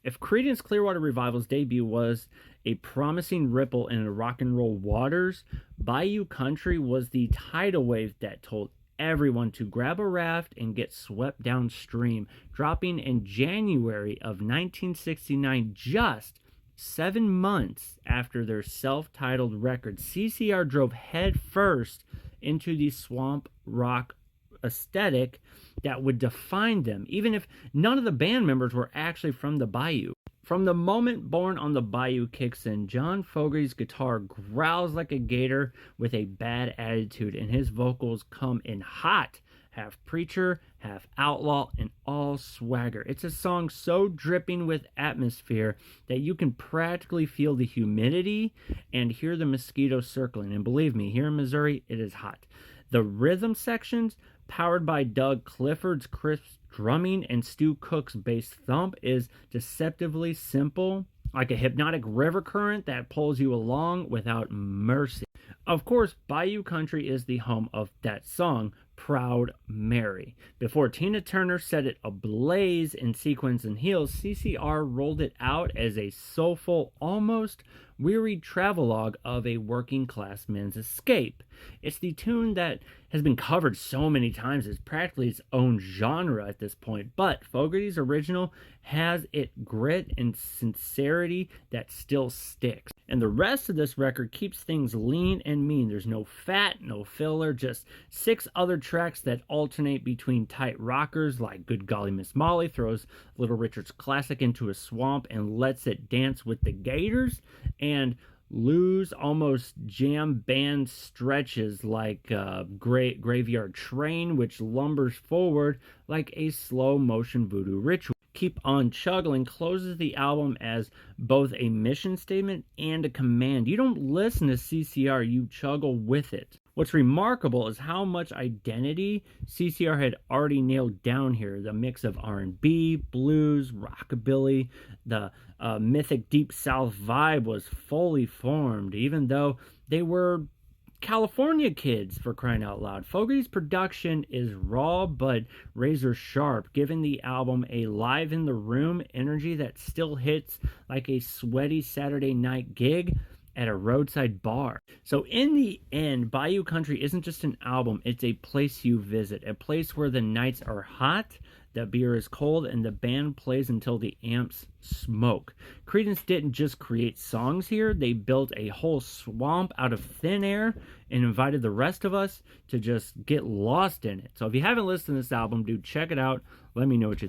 If Creedence Clearwater Revival's debut was a promising ripple in the rock and roll waters, Bayou Country was the tidal wave that told everyone to grab a raft and get swept downstream, dropping in January of 1969, just 7 months after their self-titled record. CCR drove headfirst into the swamp rock aesthetic that would define them, even if none of the band members were actually from the Bayou. From the moment Born on the Bayou kicks in, John Fogerty's guitar growls like a gator with a bad attitude, and his vocals come in hot, half preacher, half outlaw, and all swagger. It's a song so dripping with atmosphere that you can practically feel the humidity and hear the mosquitoes circling. And believe me, here in Missouri, it is hot. The rhythm sections, powered by Doug Clifford's crisp drumming and Stu Cook's bass thump, is deceptively simple, like a hypnotic river current that pulls you along without mercy. Of course, Bayou Country is the home of that song, Proud Mary. Before Tina Turner set it ablaze in Sequins and Heels, CCR rolled it out as a soulful, almost weary travelogue of a working class man's escape. It's the tune that has been covered so many times it's practically its own genre at this point, but Fogerty's original has it grit and sincerity that still sticks. And the rest of this record keeps things lean and mean. There's no fat, no filler, just 6 other tracks that alternate between tight rockers like Good Golly Miss Molly throws Little Richard's classic into a swamp and lets it dance with the Gators, and Lou's almost jam band stretches like Graveyard Train, which lumbers forward like a slow motion voodoo ritual. Keep on Chuggling closes the album as both a mission statement and a command. You don't listen to CCR, you chuggle with it. What's remarkable is how much identity CCR had already nailed down here. The mix of R&B, blues, rockabilly, the mythic Deep South vibe was fully formed, even though they were California kids, for crying out loud. Fogerty's production is raw but razor sharp, giving the album a live in the room energy that still hits like a sweaty Saturday night gig at a roadside bar. So in the end, Bayou Country isn't just an album, it's a place you visit, a place where the nights are hot, the beer is cold, and the band plays until the amps smoke. Creedence didn't just create songs here, they built a whole swamp out of thin air and invited the rest of us to just get lost in it. So if you haven't listened to this album, dude, check it out. Let me know what you think.